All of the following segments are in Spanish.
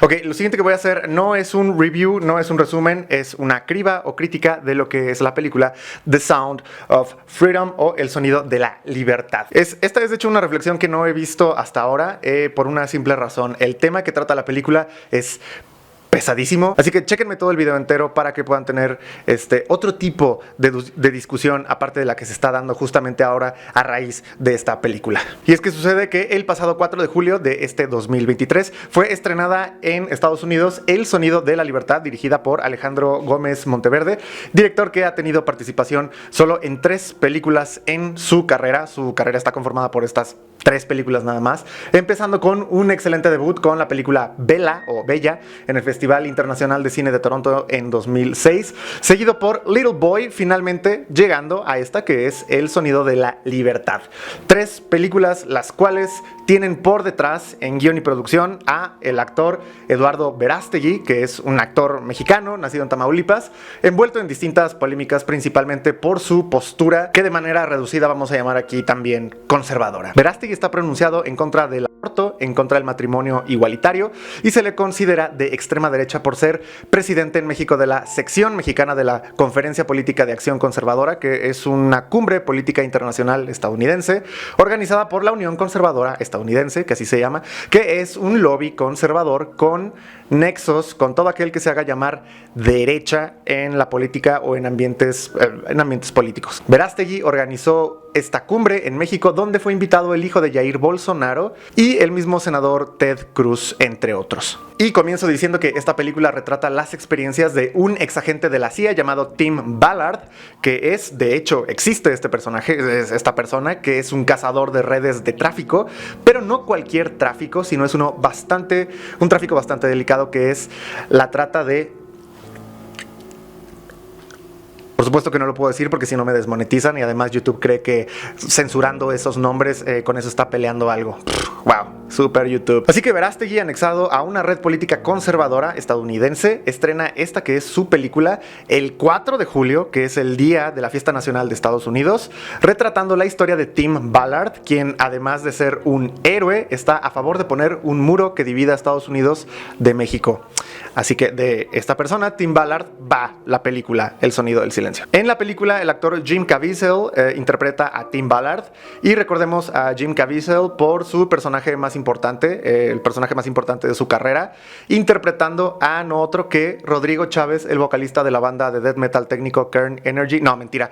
Ok, lo siguiente que voy a hacer no es un review, no es un resumen, es una criba o crítica de lo que es la película The Sound of Freedom o El Sonido de la Libertad. Esta es de hecho una reflexión que no he visto hasta ahora por una simple razón. El tema que trata la película es pesadísimo, así que chéquenme todo el video entero para que puedan tener otro tipo de discusión aparte de la que se está dando justamente ahora a raíz de esta película. Y es que sucede que el pasado 4 de julio de este 2023 fue estrenada en Estados Unidos El Sonido de la Libertad, dirigida por Alejandro Gómez Monteverde, director que ha tenido participación solo en 3 películas en su carrera. Su carrera está conformada por estas 3 películas nada más, empezando con un excelente debut con la película Bella o Bella en el Festival Internacional de Cine de Toronto en 2006, seguido por Little Boy, finalmente llegando a esta que es El Sonido de la Libertad. 3 películas las cuales tienen por detrás en guión y producción a el actor Eduardo Verástegui, que es un actor mexicano nacido en Tamaulipas, envuelto en distintas polémicas principalmente por su postura que de manera reducida vamos a llamar aquí también conservadora. Verástegui está pronunciado en contra del aborto, en contra del matrimonio igualitario y se le considera de extrema derecha por ser presidente en México de la sección mexicana de la Conferencia Política de Acción Conservadora, que es una cumbre política internacional estadounidense organizada por la Unión Conservadora Estadounidense, que así se llama, que es un lobby conservador con nexos con todo aquel que se haga llamar derecha en la política o en ambientes políticos. Verástegui organizó esta cumbre en México donde fue invitado el hijo de Jair Bolsonaro y el mismo senador Ted Cruz, entre otros. Y comienzo diciendo que esta película retrata las experiencias de un exagente de la CIA llamado Tim Ballard, que es, de hecho, existe este personaje, esta persona, que es un cazador de redes de tráfico, pero no cualquier tráfico, sino es un tráfico bastante delicado, que es la trata de... Por supuesto que no lo puedo decir porque si no me desmonetizan y además YouTube cree que censurando esos nombres con eso está peleando algo. Wow, super YouTube. Así que Verástegui, anexado a una red política conservadora estadounidense, estrena esta que es su película el 4 de julio, que es el día de la fiesta nacional de Estados Unidos, retratando la historia de Tim Ballard, quien además de ser un héroe, está a favor de poner un muro que divida a Estados Unidos de México. Así que de esta persona, Tim Ballard, va la película El Sonido del Silencio. En la película, el actor Jim Caviezel interpreta a Tim Ballard y recordemos a Jim Caviezel por su personaje más importante, el personaje más importante de su carrera, interpretando a no otro que Rodrigo Chávez, el vocalista de la banda de death metal técnico Kern Energy. No, mentira.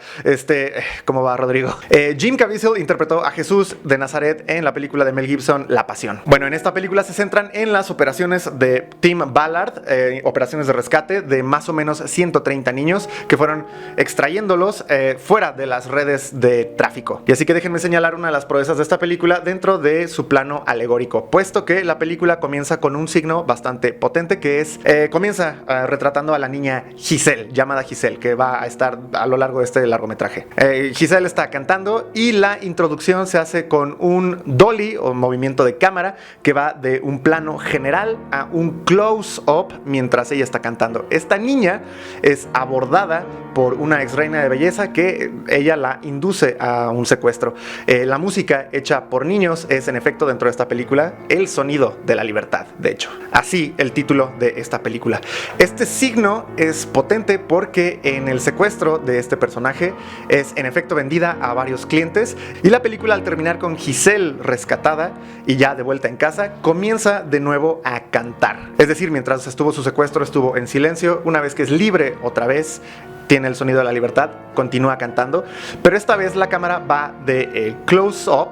¿Cómo va, Rodrigo? Jim Caviezel interpretó a Jesús de Nazaret en la película de Mel Gibson, La Pasión. Bueno, en esta película se centran en las operaciones de Tim Ballard, operaciones de rescate de más o menos 130 niños que fueron extrayéndolos fuera de las redes de tráfico. Y así que déjenme señalar una de las proezas de esta película dentro de su plano alegórico, puesto que la película comienza con un signo bastante potente que es, comienza retratando a la niña Giselle, llamada Giselle, que va a estar a lo largo de este largometraje. Giselle está cantando y la introducción se hace con un dolly o movimiento de cámara que va de un plano general a un close-up mientras ella está cantando. Esta niña es abordada por una ex reina de belleza que ella la induce a un secuestro. La música hecha por niños es en efecto dentro de esta película El Sonido de la Libertad, de hecho. Así el título de esta película. Este signo es potente porque en el secuestro de este personaje es en efecto vendida a varios clientes y la película al terminar con Giselle rescatada y ya de vuelta en casa comienza de nuevo a cantar. Es decir, mientras estuvo su secuestro estuvo en silencio, una vez que es libre otra vez tiene el sonido de la libertad, continúa cantando, pero esta vez la cámara va de close-up,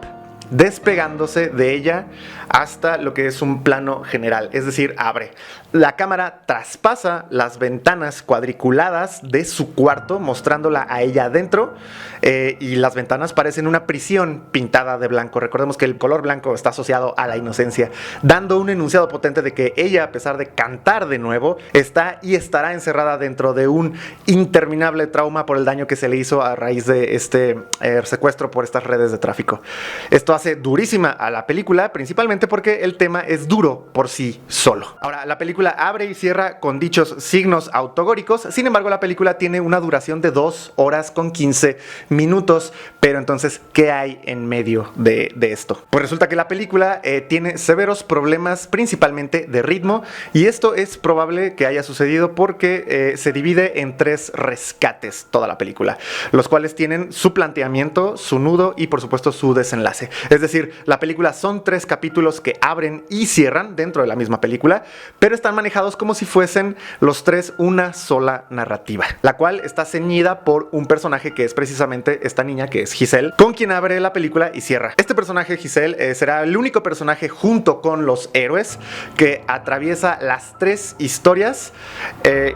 despegándose de ella hasta lo que es un plano general, es decir, abre. La cámara traspasa las ventanas cuadriculadas de su cuarto, mostrándola a ella adentro, y las ventanas parecen una prisión pintada de blanco. Recordemos que el color blanco está asociado a la inocencia, dando un enunciado potente de que ella, a pesar de cantar de nuevo, está y estará encerrada dentro de un interminable trauma por el daño que se le hizo a raíz de este secuestro por estas redes de tráfico. Esto hace durísima a la película, principalmente simplemente porque el tema es duro por sí solo. Ahora, la película abre y cierra con dichos signos autogóricos, sin embargo la película tiene una duración de 2 horas con 15 minutos, pero entonces, ¿qué hay en medio de esto? Pues resulta que la película tiene severos problemas, principalmente de ritmo, y esto es probable que haya sucedido porque se divide en 3 rescates toda la película, los cuales tienen su planteamiento, su nudo y por supuesto su desenlace. Es decir, la película son 3 capítulos que abren y cierran dentro de la misma película, pero están manejados como si fuesen los 3 una sola narrativa, la cual está ceñida por un personaje que es precisamente esta niña que es Giselle, con quien abre la película y cierra. Este personaje, Giselle, será el único personaje junto con los héroes que atraviesa las 3 historias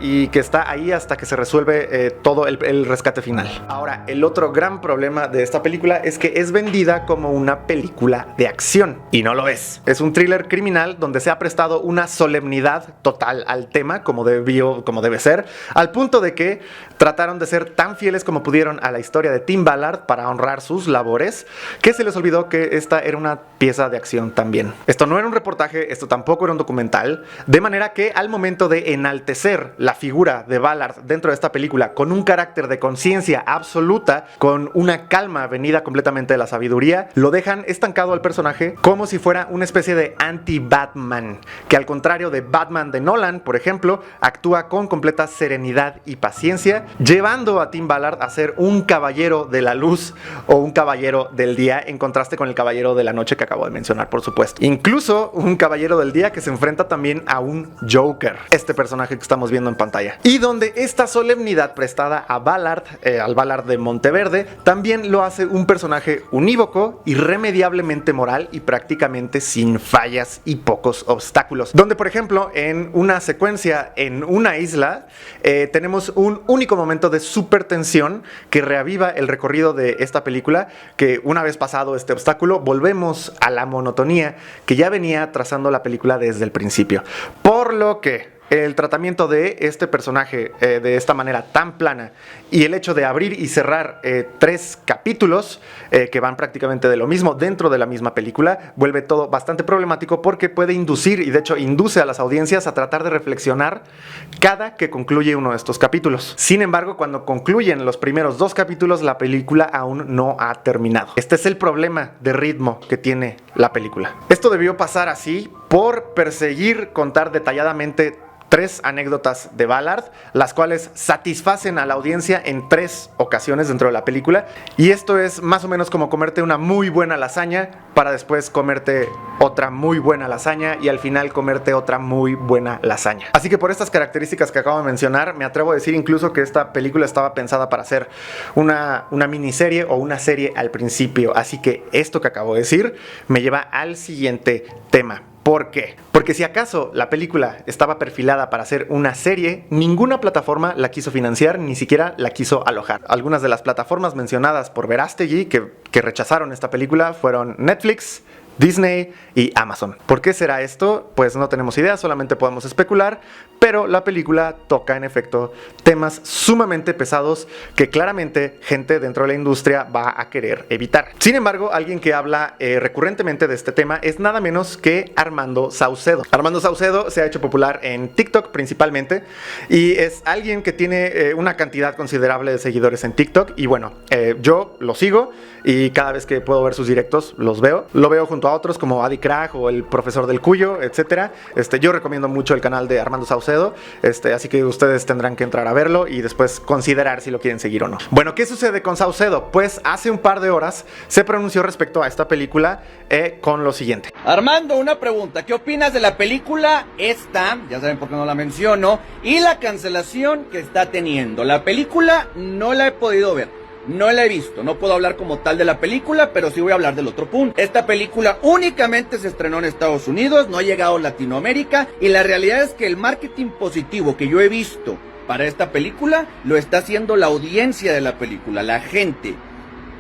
y que está ahí hasta que se resuelve todo el rescate final. Ahora, el otro gran problema de esta película es que es vendida como una película de acción, y no lo es. Es un thriller criminal donde se ha prestado una solemnidad total al tema, como debe ser, al punto de que trataron de ser tan fieles como pudieron a la historia de Tim Ballard para honrar sus labores, que se les olvidó que esta era una pieza de acción también. Esto no era un reportaje, esto tampoco era un documental, de manera que al momento de enaltecer la figura de Ballard dentro de esta película con un carácter de conciencia absoluta, con una calma venida completamente de la sabiduría, lo dejan estancado al personaje como si fuera una especie de anti-Batman, que al contrario de Batman de Nolan, por ejemplo, actúa con completa serenidad y paciencia, llevando a Tim Ballard a ser un caballero de la luz o un caballero del día, en contraste con el caballero de la noche que acabo de mencionar, por supuesto. Incluso un caballero del día que se enfrenta también a un Joker, este personaje que estamos viendo en pantalla, y donde esta solemnidad prestada a Ballard, al Ballard de Monteverde, también lo hace un personaje unívoco, irremediablemente moral y prácticamente sin fallas y pocos obstáculos, donde por ejemplo en una secuencia en una isla tenemos un único momento de super tensión que reaviva el recorrido de esta película, que una vez pasado este obstáculo volvemos a la monotonía que ya venía trazando la película desde el principio, por lo que el tratamiento de este personaje de esta manera tan plana y el hecho de abrir y cerrar 3 capítulos que van prácticamente de lo mismo dentro de la misma película vuelve todo bastante problemático, porque puede inducir, y de hecho induce a las audiencias a tratar de reflexionar cada que concluye uno de estos capítulos. Sin embargo, cuando concluyen los primeros 2 capítulos, la película aún no ha terminado. Este es el problema de ritmo que tiene la película. Esto debió pasar así por perseguir contar detalladamente 3 anécdotas de Ballard, las cuales satisfacen a la audiencia en 3 ocasiones dentro de la película, y esto es más o menos como comerte una muy buena lasaña para después comerte otra muy buena lasaña y al final comerte otra muy buena lasaña. Así que por estas características que acabo de mencionar, me atrevo a decir incluso que esta película estaba pensada para ser una miniserie o una serie al principio. Así que esto que acabo de decir me lleva al siguiente tema. ¿Por qué? Porque si acaso la película estaba perfilada para ser una serie, ninguna plataforma la quiso financiar, ni siquiera la quiso alojar. Algunas de las plataformas mencionadas por Verástegui que rechazaron esta película fueron Netflix, Disney y Amazon. ¿Por qué será esto? Pues no tenemos idea, solamente podemos especular, pero la película toca en efecto temas sumamente pesados que claramente gente dentro de la industria va a querer evitar. Sin embargo, alguien que habla recurrentemente de este tema es nada menos que Armando Saucedo. Armando Saucedo se ha hecho popular en TikTok principalmente, y es alguien que tiene una cantidad considerable de seguidores en TikTok, y bueno, yo lo sigo y cada vez que puedo ver sus directos los veo. Lo veo junto a otros como Adi Krag o el Profesor del Cuyo, etcétera. Yo recomiendo mucho el canal de Armando Saucedo, así que ustedes tendrán que entrar a verlo y después considerar si lo quieren seguir o no. Bueno, ¿qué sucede con Saucedo? Pues hace un par de horas se pronunció respecto a esta película con lo siguiente. Armando, una pregunta. ¿Qué opinas de la película esta? Ya saben por qué no la menciono. Y la cancelación que está teniendo. La película no la he podido ver. No la he visto, no puedo hablar como tal de la película, pero sí voy a hablar del otro punto. Esta película únicamente se estrenó en Estados Unidos, no ha llegado a Latinoamérica, y la realidad es que el marketing positivo que yo he visto para esta película lo está haciendo la audiencia de la película, la gente,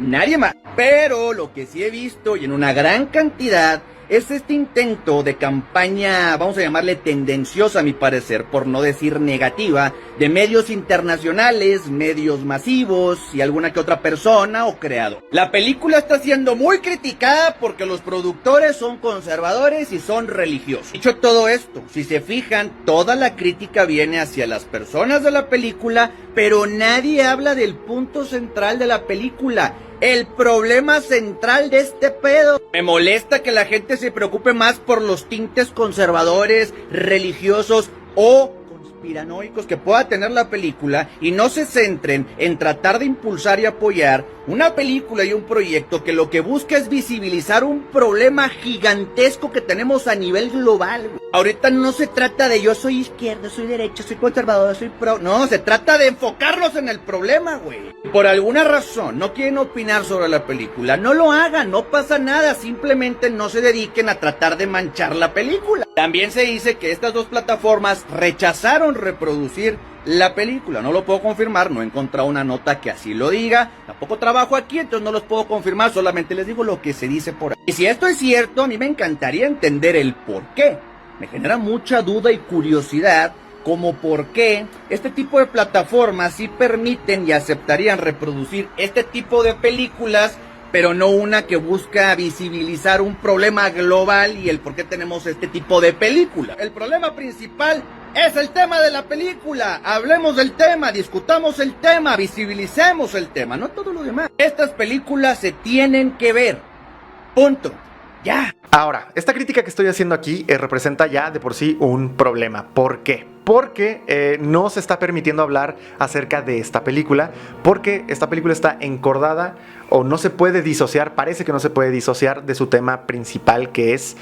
nadie más. Pero lo que sí he visto, y en una gran cantidad, es este intento de campaña, vamos a llamarle tendenciosa a mi parecer, por no decir negativa, de medios internacionales, medios masivos y alguna que otra persona o creador. La película está siendo muy criticada porque los productores son conservadores y son religiosos. Dicho todo esto, si se fijan, toda la crítica viene hacia las personas de la película, pero nadie habla del punto central de la película. El problema central de este pedo. Me molesta que la gente se preocupe más por los tintes conservadores, religiosos o conspiranoicos que pueda tener la película y no se centren en tratar de impulsar y apoyar una película y un proyecto que lo que busca es visibilizar un problema gigantesco que tenemos a nivel global. Ahorita no se trata de yo soy izquierda, soy derecha, soy conservador, soy pro. No, se trata de enfocarnos en el problema, güey. Por alguna razón no quieren opinar sobre la película, no lo hagan, no pasa nada, simplemente no se dediquen a tratar de manchar la película. También se dice que estas dos plataformas rechazaron reproducir la película. No lo puedo confirmar, no he encontrado una nota que así lo diga. Tampoco trabajo aquí, entonces no los puedo confirmar, solamente les digo lo que se dice por ahí. Y si esto es cierto, a mí me encantaría entender el por qué. Me genera mucha duda y curiosidad como por qué este tipo de plataformas sí permiten y aceptarían reproducir este tipo de películas, pero no una que busca visibilizar un problema global y el por qué tenemos este tipo de película. El problema principal es el tema de la película. Hablemos del tema, discutamos el tema, visibilicemos el tema, no todo lo demás. Estas películas se tienen que ver. Punto. Ya. Ahora, esta crítica que estoy haciendo aquí representa ya de por sí un problema. ¿Por qué? Porque no se está permitiendo hablar acerca de esta película, porque esta película está encordada o no se puede disociar, parece que no se puede disociar de su tema principal, que es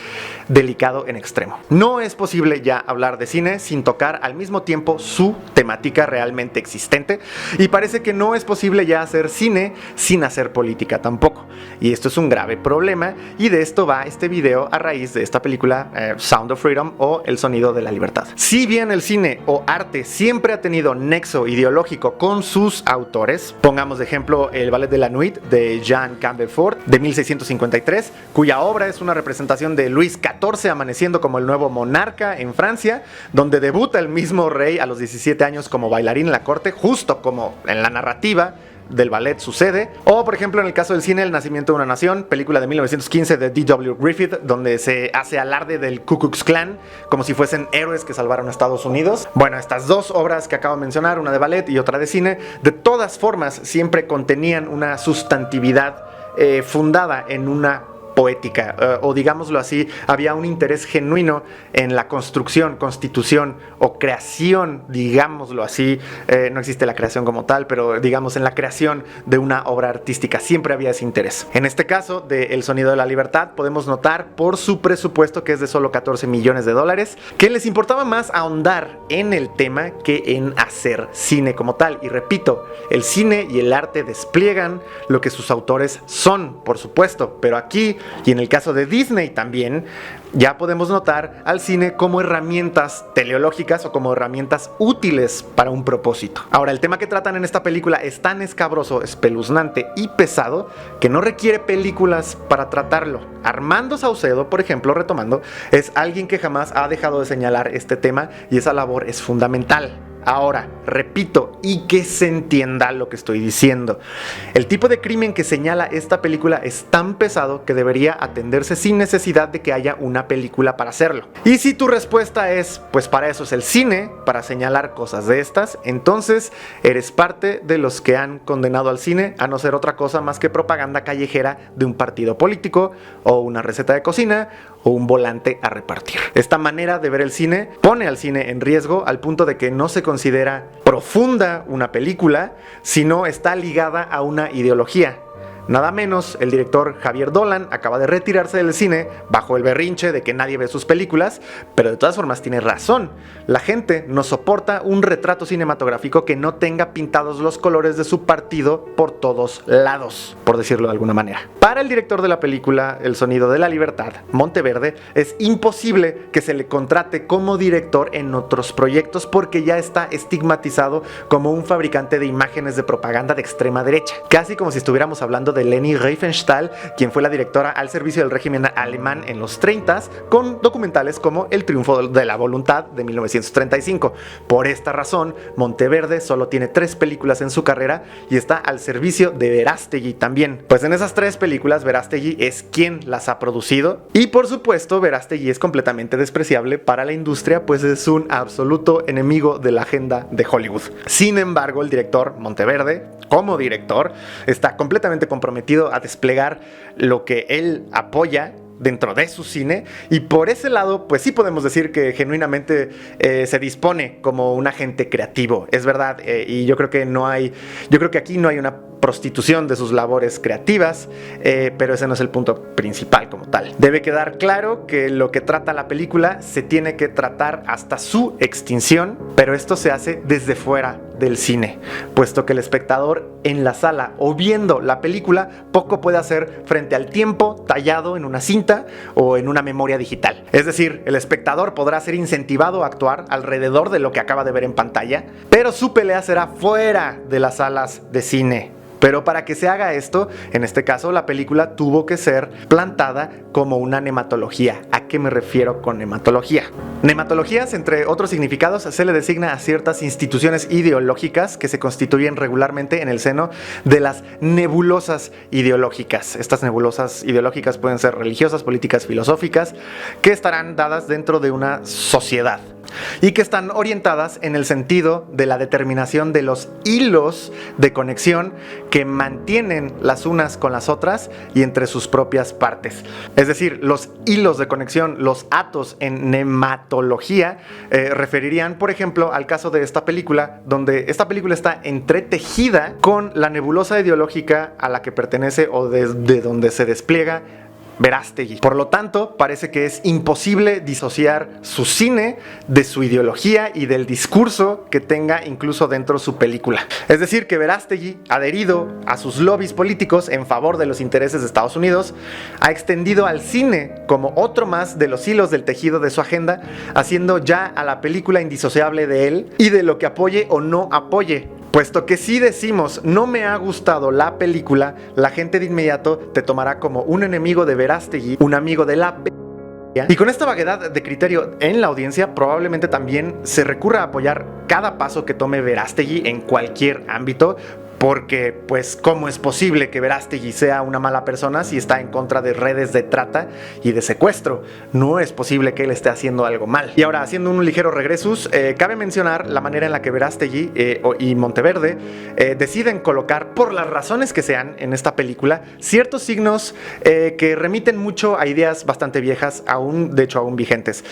delicado en extremo. No es posible ya hablar de cine sin tocar al mismo tiempo su temática realmente existente, y parece que no es posible ya hacer cine sin hacer política tampoco. Y esto es un grave problema, y de esto va este video a raíz de esta película Sound of Freedom, o El Sonido de la Libertad. Si bien el cine o arte siempre ha tenido nexo ideológico con sus autores, pongamos de ejemplo el Ballet de la Nuit de Jean Campbell Ford de 1653, cuya obra es una representación de Luis XIV amaneciendo como el nuevo monarca en Francia, donde debuta el mismo rey a los 17 años como bailarín en la corte, justo como en la narrativa del ballet sucede. O por ejemplo en el caso del cine El Nacimiento de una Nación, película de 1915 de D.W. Griffith, donde se hace alarde del Ku Klux Klan como si fuesen héroes que salvaron a Estados Unidos. Bueno, estas dos obras que acabo de mencionar, una de ballet y otra de cine, de todas formas siempre contenían una sustantividad fundada en una poética, o digámoslo así, había un interés genuino en la construcción, constitución o creación, digámoslo así, no existe la creación como tal, pero digamos en la creación de una obra artística, siempre había ese interés. En este caso de El Sonido de la Libertad podemos notar por su presupuesto, que es de solo $14 millones, que les importaba más ahondar en el tema que en hacer cine como tal. Y repito, el cine y el arte despliegan lo que sus autores son, por supuesto, pero aquí y en el caso de Disney también, ya podemos notar al cine como herramientas teleológicas o como herramientas útiles para un propósito. Ahora, el tema que tratan en esta película es tan escabroso, espeluznante y pesado que no requiere películas para tratarlo. Armando Saucedo, por ejemplo, retomando, es alguien que jamás ha dejado de señalar este tema y esa labor es fundamental. Ahora, repito, y que se entienda lo que estoy diciendo. El tipo de crimen que señala esta película es tan pesado que debería atenderse sin necesidad de que haya una película para hacerlo. Y si tu respuesta es, pues para eso es el cine, para señalar cosas de estas, entonces eres parte de los que han condenado al cine a no ser otra cosa más que propaganda callejera de un partido político, o una receta de cocina, o un volante a repartir. Esta manera de ver el cine pone al cine en riesgo al punto de que no se considera profunda una película, sino está ligada a una ideología. Nada menos, el director Javier Dolan acaba de retirarse del cine bajo el berrinche de que nadie ve sus películas, pero de todas formas tiene razón. La gente no soporta un retrato cinematográfico que no tenga pintados los colores de su partido por todos lados, por decirlo de alguna manera. Para el director de la película El Sonido de la Libertad, Monteverde, es imposible que se le contrate como director en otros proyectos porque ya está estigmatizado como un fabricante de imágenes de propaganda de extrema derecha, casi como si estuviéramos hablando de Leni Riefenstahl, quien fue la directora al servicio del régimen alemán en los 30s, con documentales como El triunfo de la voluntad de 1935. Por esta razón, Monteverde solo tiene 3 películas en su carrera y está al servicio de Verástegui también. Pues en esas 3 películas, Verástegui es quien las ha producido, y por supuesto, Verástegui es completamente despreciable para la industria, pues es un absoluto enemigo de la agenda de Hollywood. Sin embargo, el director Monteverde, como director, está completamente comprometido a desplegar lo que él apoya dentro de su cine, y por ese lado pues sí podemos decir que genuinamente se dispone como un agente creativo, es verdad, y yo creo que aquí no hay una prostitución de sus labores creativas, pero ese no es el punto principal como tal. Debe quedar claro que lo que trata la película se tiene que tratar hasta su extinción, pero esto se hace desde fuera del cine, puesto que el espectador en la sala o viendo la película poco puede hacer frente al tiempo tallado en una cinta o en una memoria digital. Es decir, el espectador podrá ser incentivado a actuar alrededor de lo que acaba de ver en pantalla, pero su pelea será fuera de las salas de cine. Pero para que se haga esto, en este caso la película tuvo que ser plantada como una nematología. ¿A qué me refiero con nematología? Nematologías, entre otros significados, se le designa a ciertas instituciones ideológicas que se constituyen regularmente en el seno de las nebulosas ideológicas. Estas nebulosas ideológicas pueden ser religiosas, políticas, filosóficas, que estarán dadas dentro de una sociedad y que están orientadas en el sentido de la determinación de los hilos de conexión que mantienen las unas con las otras y entre sus propias partes. Es decir, los hilos de conexión, los atos en nematología, referirían, por ejemplo, al caso de esta película, donde esta película está entretejida con la nebulosa ideológica a la que pertenece o de donde se despliega Verástegui. Por lo tanto, parece que es imposible disociar su cine de su ideología y del discurso que tenga incluso dentro de su película. Es decir, que Verástegui, adherido a sus lobbies políticos en favor de los intereses de Estados Unidos, ha extendido al cine como otro más de los hilos del tejido de su agenda, haciendo ya a la película indisociable de él y de lo que apoye o no apoye. Puesto que si decimos no me ha gustado la película, la gente de inmediato te tomará como un enemigo de Verástegui, un amigo de la y con esta vaguedad de criterio en la audiencia probablemente también se recurra a apoyar cada paso que tome Verástegui en cualquier ámbito, porque pues cómo es posible que Verástegui sea una mala persona si está en contra de redes de trata y de secuestro. No es posible que él esté haciendo algo mal. Y ahora, haciendo un ligero regresus, cabe mencionar la manera en la que Verástegui y Monteverde deciden colocar, por las razones que sean en esta película, ciertos signos que remiten mucho a ideas bastante viejas, de hecho aún vigentes,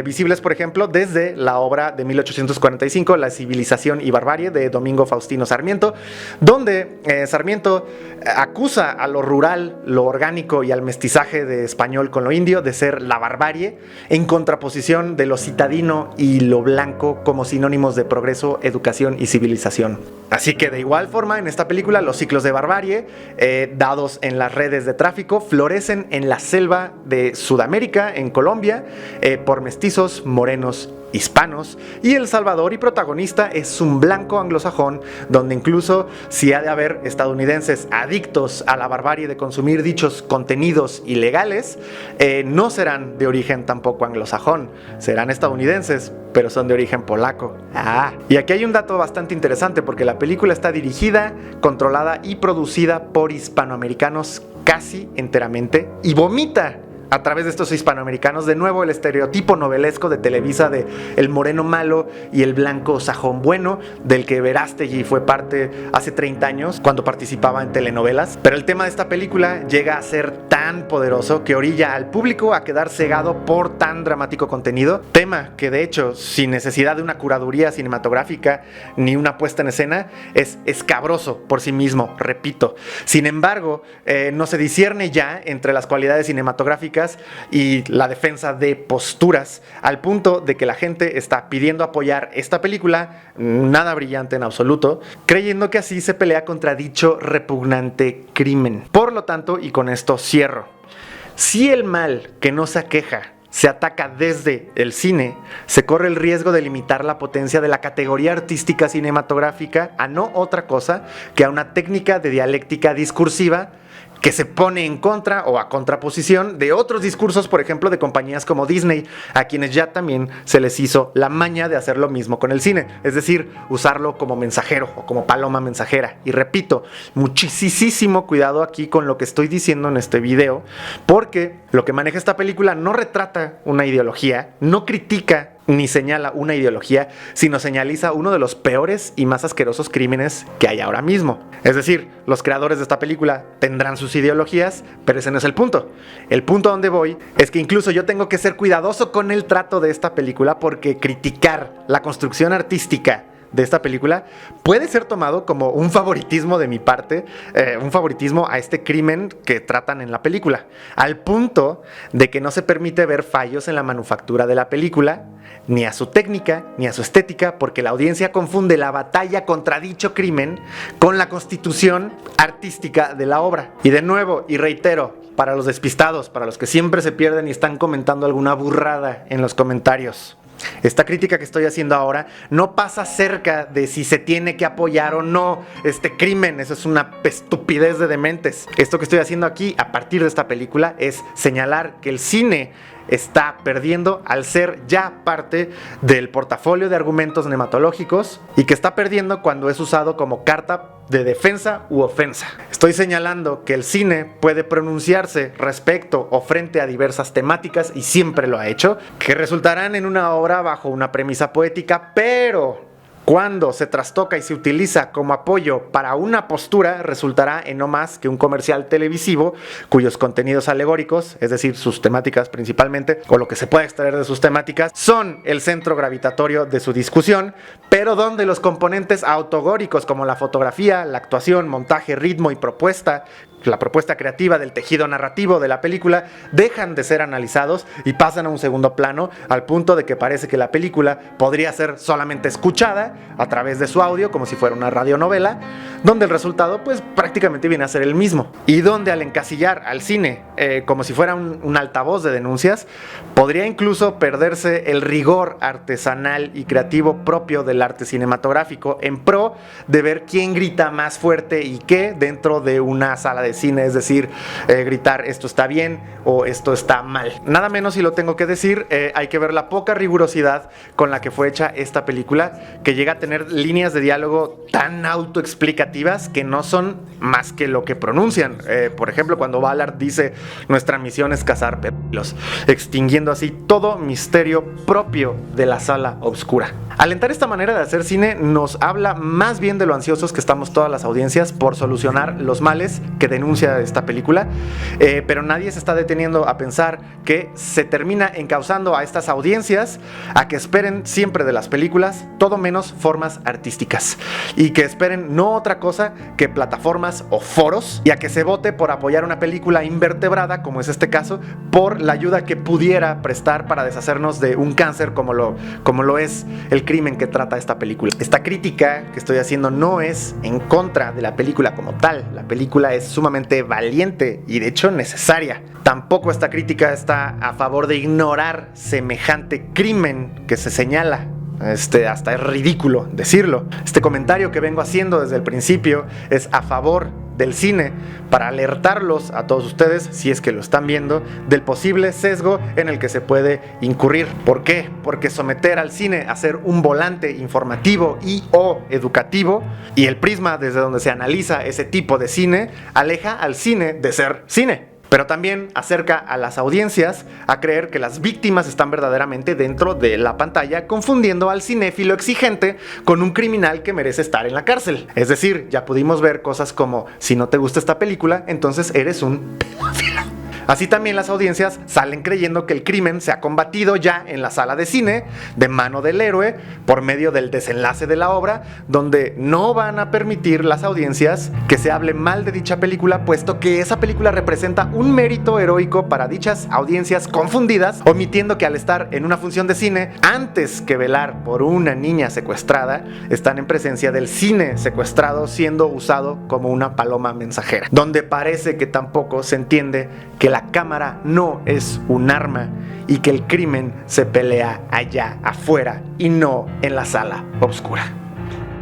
visibles por ejemplo desde la obra de 1845, La civilización y barbarie, de Domingo Faustino Sarmiento, donde Sarmiento acusa a lo rural, lo orgánico y al mestizaje de español con lo indio de ser la barbarie, en contraposición de lo citadino y lo blanco como sinónimos de progreso, educación y civilización. Así que de igual forma en esta película los ciclos de barbarie dados en las redes de tráfico florecen en la selva de Sudamérica, en Colombia, por mestizos, morenos, hispanos, y El Salvador y protagonista es un blanco anglosajón, donde incluso si ha de haber estadounidenses adictos a la barbarie de consumir dichos contenidos ilegales, no serán de origen tampoco anglosajón, serán estadounidenses, pero son de origen polaco. Y aquí hay un dato bastante interesante, porque la película está dirigida, controlada y producida por hispanoamericanos casi enteramente, y vomita a través de estos hispanoamericanos de nuevo el estereotipo novelesco de Televisa de el moreno malo y el blanco sajón bueno, del que Verástegui fue parte hace 30 años cuando participaba en telenovelas. Pero el tema de esta película llega a ser tan poderoso que orilla al público a quedar cegado por tan dramático contenido, tema que de hecho sin necesidad de una curaduría cinematográfica ni una puesta en escena es escabroso por sí mismo, repito. Sin embargo, no se discierne ya entre las cualidades cinematográficas y la defensa de posturas, al punto de que la gente está pidiendo apoyar esta película, nada brillante en absoluto, creyendo que así se pelea contra dicho repugnante crimen. Por lo tanto, y con esto cierro, si el mal que nos aqueja se ataca desde el cine, se corre el riesgo de limitar la potencia de la categoría artística cinematográfica a no otra cosa que a una técnica de dialéctica discursiva que se pone en contra o a contraposición de otros discursos, por ejemplo, de compañías como Disney, a quienes ya también se les hizo la maña de hacer lo mismo con el cine, es decir, usarlo como mensajero o como paloma mensajera. Y repito, muchísimo cuidado aquí con lo que estoy diciendo en este video, porque lo que maneja esta película no retrata una ideología, no critica ni señala una ideología, sino señaliza uno de los peores y más asquerosos crímenes que hay ahora mismo. Es decir, los creadores de esta película tendrán sus ideologías, pero ese no es el punto. El punto a donde voy es que incluso yo tengo que ser cuidadoso con el trato de esta película, porque criticar la construcción artística de esta película puede ser tomado como un favoritismo de mi parte, un favoritismo a este crimen que tratan en la película, al punto de que no se permite ver fallos en la manufactura de la película, ni a su técnica, ni a su estética, porque la audiencia confunde la batalla contra dicho crimen con la constitución artística de la obra. Y de nuevo, y reitero, para los despistados, para los que siempre se pierden y están comentando alguna burrada en los comentarios, esta crítica que estoy haciendo ahora no pasa acerca de si se tiene que apoyar o no este crimen. Eso es una estupidez de dementes. Esto que estoy haciendo aquí a partir de esta película es señalar que el cine está perdiendo al ser ya parte del portafolio de argumentos nematológicos, y que está perdiendo cuando es usado como carta de defensa u ofensa. Estoy señalando que el cine puede pronunciarse respecto o frente a diversas temáticas, y siempre lo ha hecho, que resultarán en una obra bajo una premisa poética, pero cuando se trastoca y se utiliza como apoyo para una postura, resultará en no más que un comercial televisivo cuyos contenidos alegóricos, es decir, sus temáticas principalmente, o lo que se puede extraer de sus temáticas, son el centro gravitatorio de su discusión, pero donde los componentes autogóricos como la fotografía, la actuación, montaje, ritmo y propuesta, la propuesta creativa del tejido narrativo de la película, dejan de ser analizados y pasan a un segundo plano, al punto de que parece que la película podría ser solamente escuchada a través de su audio, como si fuera una radionovela, donde el resultado pues prácticamente viene a ser el mismo, y donde al encasillar al cine como si fuera un altavoz de denuncias, podría incluso perderse el rigor artesanal y creativo propio del arte cinematográfico, en pro de ver quién grita más fuerte y qué dentro de una sala de cine, es decir, gritar esto está bien o esto está mal. Nada menos, si lo tengo que decir, hay que ver la poca rigurosidad con la que fue hecha esta película, que llega a tener líneas de diálogo tan autoexplicativas que no son más que lo que pronuncian. Por ejemplo, cuando Ballard dice: nuestra misión es cazar pedófilos, extinguiendo así todo misterio propio de la sala oscura. Alentar esta manera de hacer cine nos habla más bien de lo ansiosos que estamos todas las audiencias por solucionar los males que denuncia esta película, pero nadie se está deteniendo a pensar que se termina encauzando a estas audiencias a que esperen siempre de las películas todo menos formas artísticas, y que esperen no otra cosa que plataformas o foros, y a que se vote por apoyar una película invertebrada, como es este caso, por la ayuda que pudiera prestar para deshacernos de un cáncer como lo es el crimen que trata esta película. Esta crítica que estoy haciendo no es en contra de la película como tal. La película es sumamente valiente y de hecho necesaria. Tampoco esta crítica está a favor de ignorar semejante crimen que se señala. Hasta es ridículo decirlo. Este comentario que vengo haciendo desde el principio es a favor del cine, para alertarlos a todos ustedes, si es que lo están viendo, del posible sesgo en el que se puede incurrir. ¿Por qué? Porque someter al cine a ser un volante informativo y o educativo, y el prisma desde donde se analiza ese tipo de cine, aleja al cine de ser cine. Pero también acerca a las audiencias a creer que las víctimas están verdaderamente dentro de la pantalla, confundiendo al cinéfilo exigente con un criminal que merece estar en la cárcel. Es decir, ya pudimos ver cosas como: si no te gusta esta película, entonces eres un pedófilo. Así también las audiencias salen creyendo que el crimen se ha combatido ya en la sala de cine, de mano del héroe, por medio del desenlace de la obra, donde no van a permitir las audiencias que se hable mal de dicha película, puesto que esa película representa un mérito heroico para dichas audiencias confundidas, omitiendo que al estar en una función de cine, antes que velar por una niña secuestrada, están en presencia del cine secuestrado siendo usado como una paloma mensajera, donde parece que tampoco se entiende que la cámara no es un arma y que el crimen se pelea allá afuera y no en la sala oscura.